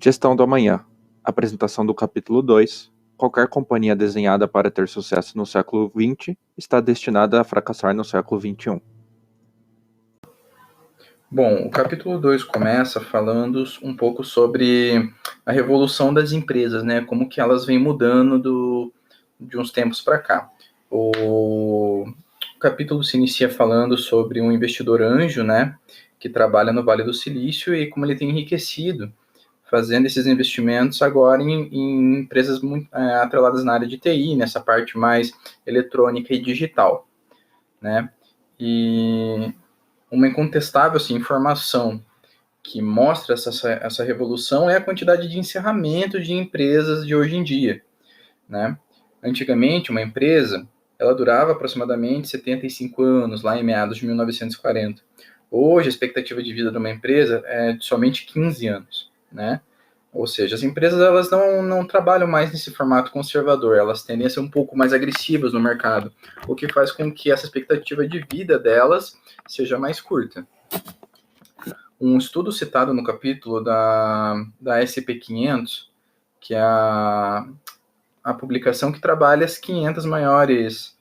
Gestão do amanhã. Apresentação do capítulo 2. Qualquer companhia desenhada para ter sucesso no século XX está destinada a fracassar no século XXI. Bom, o capítulo 2 começa falando um pouco sobre a revolução das empresas, né? Como que elas vêm mudando de uns tempos para cá. O capítulo se inicia falando sobre um investidor anjo, né? Que trabalha no Vale do Silício e como ele tem enriquecido fazendo esses investimentos agora em empresas muito atreladas na área de TI, nessa parte mais eletrônica e digital, né? E uma incontestável assim, informação que mostra essa revolução é a quantidade de encerramentos de empresas de hoje em dia, né? Antigamente, uma empresa, ela durava aproximadamente 75 anos, lá em meados de 1940. Hoje, a expectativa de vida de uma empresa é de somente 15 anos, né? Ou seja, as empresas elas não trabalham mais nesse formato conservador, elas tendem a ser um pouco mais agressivas no mercado, o que faz com que essa expectativa de vida delas seja mais curta. Um estudo citado no capítulo da SP500, que é a publicação que trabalha as 500 maiores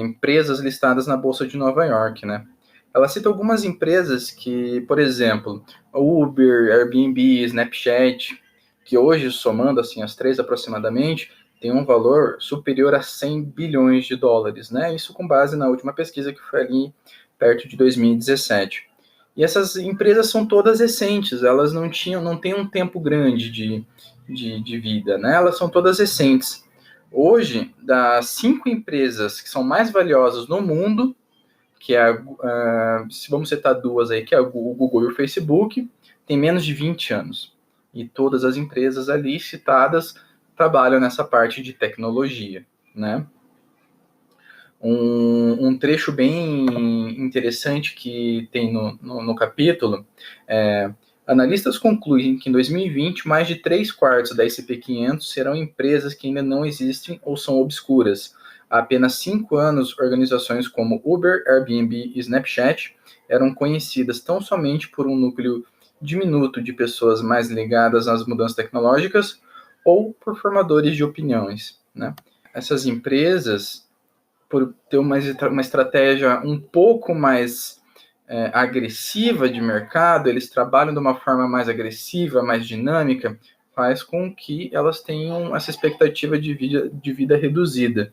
empresas listadas na Bolsa de Nova York, né? Ela cita algumas empresas que, por exemplo, Uber, Airbnb, Snapchat, que hoje, somando assim as três aproximadamente, tem um valor superior a 100 bilhões de dólares, né? Isso com base na última pesquisa que foi ali perto de 2017. E essas empresas são todas recentes, elas não têm um tempo grande de vida, né? Elas são todas recentes. Hoje, das 5 empresas que são mais valiosas no mundo, que é se vamos citar duas aí, que é o Google e o Facebook, tem menos de 20 anos. E todas as empresas ali citadas trabalham nessa parte de tecnologia, né? Um trecho bem interessante que tem no capítulo analistas concluem que em 2020 mais de 3/4 da SP500 serão empresas que ainda não existem ou são obscuras. Há apenas 5 anos, organizações como Uber, Airbnb e Snapchat eram conhecidas tão somente por um núcleo diminuto de pessoas mais ligadas às mudanças tecnológicas ou por formadores de opiniões, né? Essas empresas, por ter uma estratégia um pouco mais agressiva de mercado, eles trabalham de uma forma mais agressiva, mais dinâmica, faz com que elas tenham essa expectativa de vida reduzida.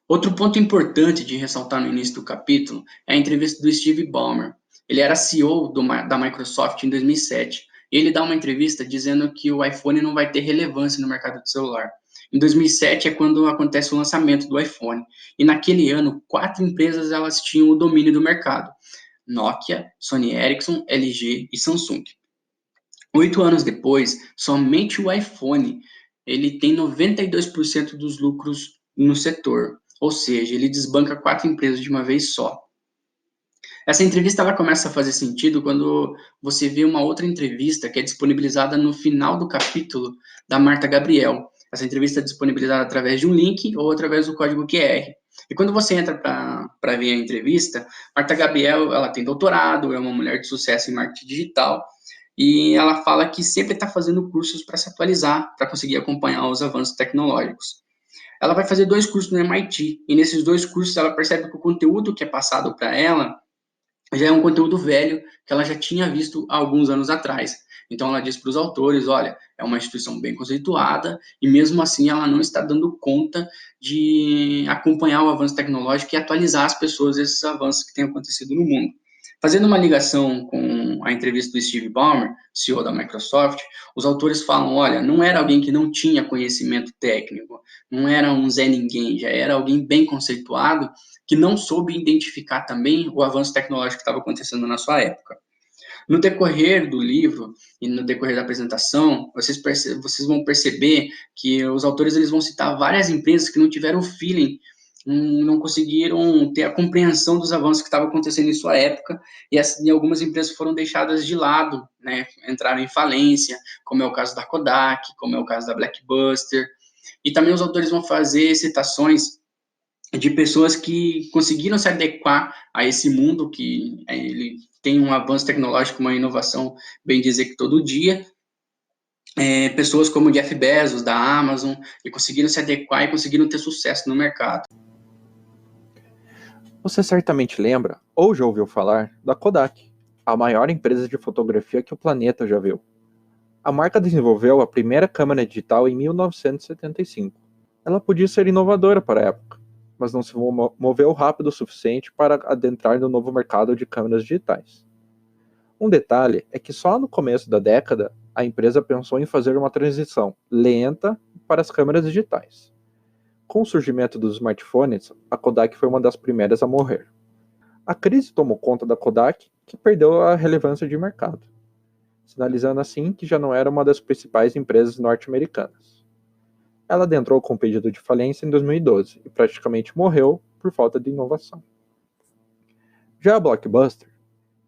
Outro ponto importante de ressaltar no início do capítulo é a entrevista do Steve Ballmer. Ele era CEO da Microsoft em 2007. E ele dá uma entrevista dizendo que o iPhone não vai ter relevância no mercado de celular. Em 2007 é quando acontece o lançamento do iPhone. E naquele ano, 4 empresas elas tinham o domínio do mercado. Nokia, Sony Ericsson, LG e Samsung. 8 anos depois, somente o iPhone ele tem 92% dos lucros no setor. Ou seja, ele desbanca 4 empresas de uma vez só. Essa entrevista ela começa a fazer sentido quando você vê uma outra entrevista que é disponibilizada no final do capítulo da Marta Gabriel. Essa entrevista é disponibilizada através de um link ou através do código QR. E quando você entra para ver a entrevista, Marta Gabriel ela tem doutorado, é uma mulher de sucesso em marketing digital e ela fala que sempre está fazendo cursos para se atualizar, para conseguir acompanhar os avanços tecnológicos. Ela vai fazer 2 cursos no MIT, e nesses 2 cursos ela percebe que o conteúdo que é passado para ela já é um conteúdo velho que ela já tinha visto há alguns anos atrás. Então ela diz para os autores, olha, é uma instituição bem conceituada e mesmo assim ela não está dando conta de acompanhar o avanço tecnológico e atualizar as pessoas esses avanços que têm acontecido no mundo. Fazendo uma ligação com a entrevista do Steve Ballmer, CEO da Microsoft, os autores falam, olha, não era alguém que não tinha conhecimento técnico, não era um Zé Ninguém, já era alguém bem conceituado que não soube identificar também o avanço tecnológico que estava acontecendo na sua época. No decorrer do livro e no decorrer da apresentação, vocês vão perceber que os autores eles vão citar várias empresas que não tiveram feeling, não conseguiram ter a compreensão dos avanços que estavam acontecendo em sua época, e algumas empresas foram deixadas de lado, né, entraram em falência, como é o caso da Kodak, como é o caso da Blockbuster, e também os autores vão fazer citações de pessoas que conseguiram se adequar a esse mundo que ele tem um avanço tecnológico, uma inovação, bem dizer que todo dia, pessoas como Jeff Bezos, da Amazon, e conseguiram se adequar e conseguiram ter sucesso no mercado. Você certamente lembra, ou já ouviu falar, da Kodak, a maior empresa de fotografia que o planeta já viu. A marca desenvolveu a primeira câmera digital em 1975. Ela podia ser inovadora para a época, mas não se moveu rápido o suficiente para adentrar no novo mercado de câmeras digitais. Um detalhe é que só no começo da década a empresa pensou em fazer uma transição lenta para as câmeras digitais. Com o surgimento dos smartphones, a Kodak foi uma das primeiras a morrer. A crise tomou conta da Kodak, que perdeu a relevância de mercado, sinalizando assim que já não era uma das principais empresas norte-americanas. Ela adentrou com um pedido de falência em 2012 e praticamente morreu por falta de inovação. Já a Blockbuster,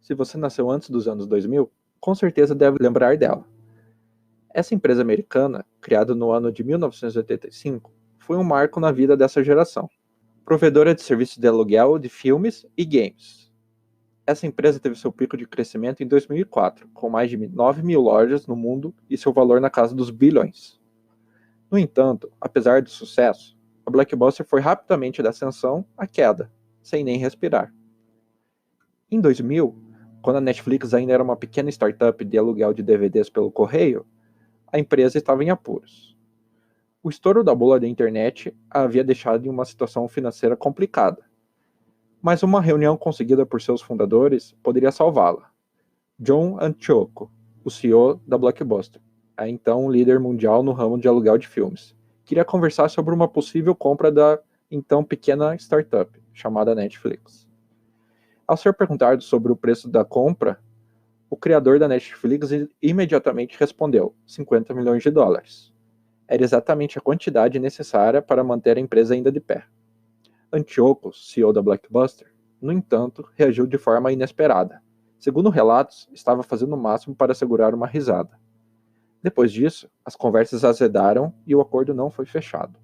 se você nasceu antes dos anos 2000, com certeza deve lembrar dela. Essa empresa americana, criada no ano de 1985, foi um marco na vida dessa geração, provedora de serviços de aluguel de filmes e games. Essa empresa teve seu pico de crescimento em 2004, com mais de 9 mil lojas no mundo e seu valor na casa dos bilhões. No entanto, apesar do sucesso, a Blockbuster foi rapidamente da ascensão à queda, sem nem respirar. Em 2000, quando a Netflix ainda era uma pequena startup de aluguel de DVDs pelo correio, a empresa estava em apuros. O estouro da bolha da internet a havia deixado em uma situação financeira complicada, mas uma reunião conseguida por seus fundadores poderia salvá-la. John Antioco, o CEO da Blockbuster, a então líder mundial no ramo de aluguel de filmes, queria conversar sobre uma possível compra da então pequena startup, chamada Netflix. Ao ser perguntado sobre o preço da compra, o criador da Netflix imediatamente respondeu: 50 milhões de dólares. Era exatamente a quantidade necessária para manter a empresa ainda de pé. Antioco, CEO da Blockbuster, no entanto, reagiu de forma inesperada. Segundo relatos, estava fazendo o máximo para segurar uma risada. Depois disso, as conversas azedaram e o acordo não foi fechado.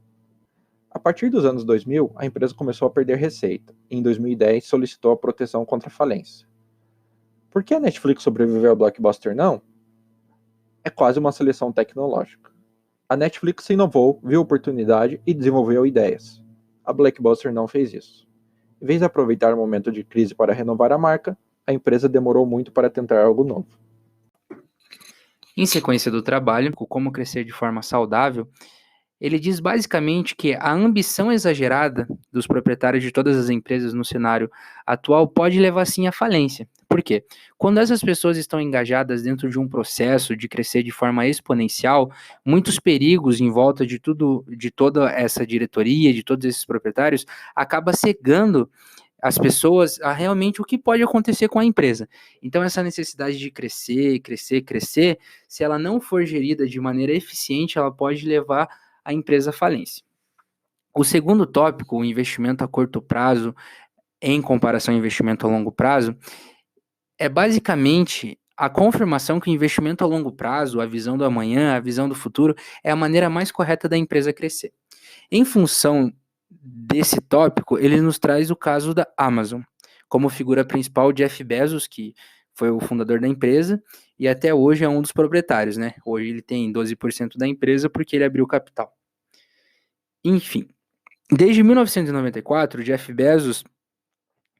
A partir dos anos 2000, a empresa começou a perder receita e em 2010 solicitou a proteção contra a falência. Por que a Netflix sobreviveu ao Blockbuster não? É quase uma seleção tecnológica. A Netflix inovou, viu oportunidade e desenvolveu ideias. A Blockbuster não fez isso. Em vez de aproveitar o momento de crise para renovar a marca, a empresa demorou muito para tentar algo novo. Em sequência do trabalho, Como Crescer de Forma Saudável, ele diz basicamente que a ambição exagerada dos proprietários de todas as empresas no cenário atual pode levar sim à falência. Por quê? Quando essas pessoas estão engajadas dentro de um processo de crescer de forma exponencial, muitos perigos em volta de toda essa diretoria, de todos esses proprietários, acaba cegando as pessoas a realmente o que pode acontecer com a empresa. Então, essa necessidade de crescer, se ela não for gerida de maneira eficiente, ela pode levar a empresa à falência. O segundo tópico, o investimento a curto prazo, em comparação ao investimento a longo prazo, é basicamente a confirmação que o investimento a longo prazo, a visão do amanhã, a visão do futuro, é a maneira mais correta da empresa crescer. Em função desse tópico, ele nos traz o caso da Amazon, como figura principal Jeff Bezos, que foi o fundador da empresa e até hoje é um dos proprietários, né? Hoje ele tem 12% da empresa porque ele abriu capital. Enfim, desde 1994, Jeff Bezos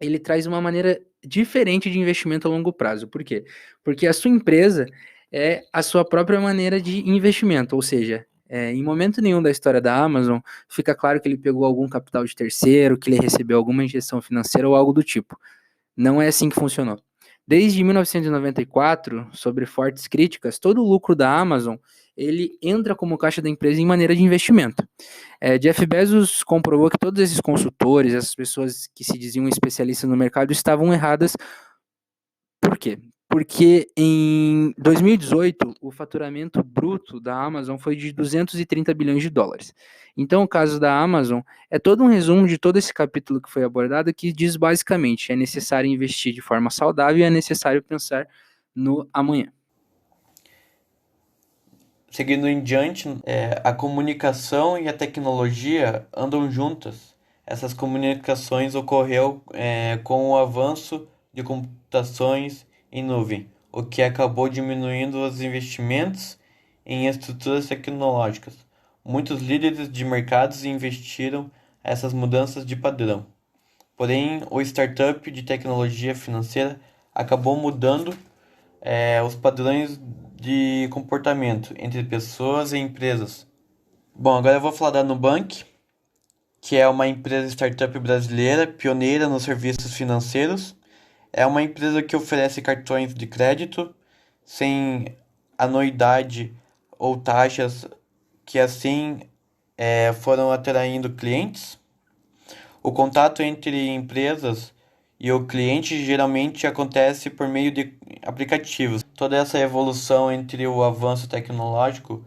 ele traz uma maneira diferente de investimento a longo prazo. Por quê? Porque a sua empresa é a sua própria maneira de investimento, ou seja, em momento nenhum da história da Amazon fica claro que ele pegou algum capital de terceiro, que ele recebeu alguma injeção financeira ou algo do tipo. Não é assim que funcionou. Desde 1994, sobre fortes críticas, todo o lucro da Amazon ele entra como caixa da empresa em maneira de investimento. Jeff Bezos comprovou que todos esses consultores, essas pessoas que se diziam especialistas no mercado, estavam erradas. Por quê? Porque em 2018, o faturamento bruto da Amazon foi de 230 bilhões de dólares. Então, o caso da Amazon é todo um resumo de todo esse capítulo que foi abordado, que diz basicamente, é necessário investir de forma saudável e é necessário pensar no amanhã. Seguindo em diante, a comunicação e a tecnologia andam juntas. Essas comunicações ocorreu com o avanço de computações em nuvem, o que acabou diminuindo os investimentos em estruturas tecnológicas. Muitos líderes de mercados investiram essas mudanças de padrão. Porém, o startup de tecnologia financeira acabou mudando os padrões de comportamento entre pessoas e empresas. Bom, agora eu vou falar da Nubank, que é uma empresa startup brasileira pioneira nos serviços financeiros. É uma empresa que oferece cartões de crédito sem anuidade ou taxas que assim foram atraindo clientes. O contato entre empresas e o cliente geralmente acontece por meio de aplicativos. Toda essa evolução entre o avanço tecnológico,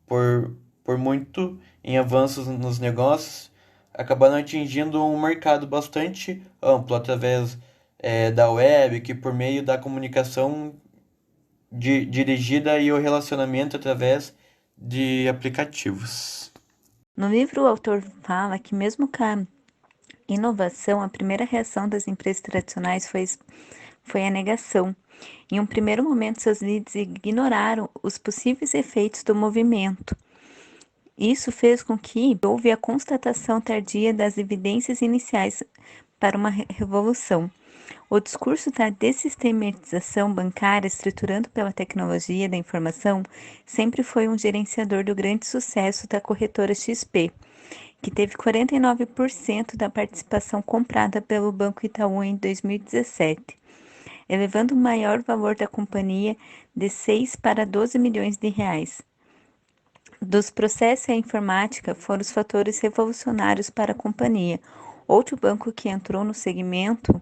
por muito em avanços nos negócios, acabaram atingindo um mercado bastante amplo através da web, que por meio da comunicação dirigida e o relacionamento através de aplicativos. No livro, o autor fala que mesmo com a inovação, a primeira reação das empresas tradicionais foi a negação. Em um primeiro momento, seus líderes ignoraram os possíveis efeitos do movimento. Isso fez com que houve a constatação tardia das evidências iniciais para uma revolução. O discurso da dessistematização bancária, estruturando pela tecnologia da informação, sempre foi um gerenciador do grande sucesso da corretora XP, que teve 49% da participação comprada pelo Banco Itaú em 2017, elevando o maior valor da companhia de 6 para 12 milhões de reais. Dos processos e a informática foram os fatores revolucionários para a companhia. Outro banco que entrou no segmento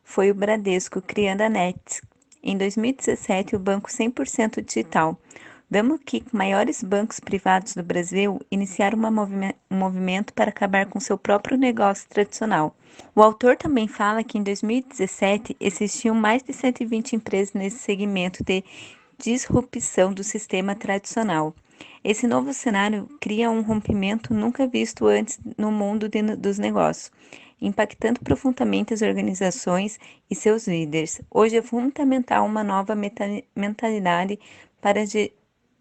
foi o Bradesco, criando a Nets. Em 2017, o banco 100% digital. Vemos que maiores bancos privados do Brasil iniciaram um movimento para acabar com seu próprio negócio tradicional. O autor também fala que em 2017 existiam mais de 120 empresas nesse segmento de disrupção do sistema tradicional. Esse novo cenário cria um rompimento nunca visto antes no mundo dos negócios, impactando profundamente as organizações e seus líderes. Hoje é fundamental uma nova mentalidade para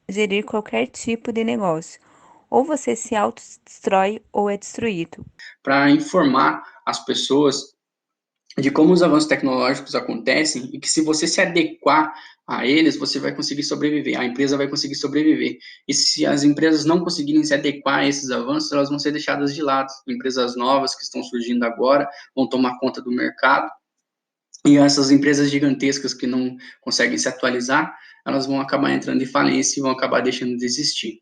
gerir qualquer tipo de negócio. Ou você se autodestrói ou é destruído. Para informar as pessoas de como os avanços tecnológicos acontecem e que se você se adequar a eles, você vai conseguir sobreviver, a empresa vai conseguir sobreviver. E se as empresas não conseguirem se adequar a esses avanços, elas vão ser deixadas de lado. Empresas novas que estão surgindo agora vão tomar conta do mercado, e essas empresas gigantescas que não conseguem se atualizar, elas vão acabar entrando em falência e vão acabar deixando de existir.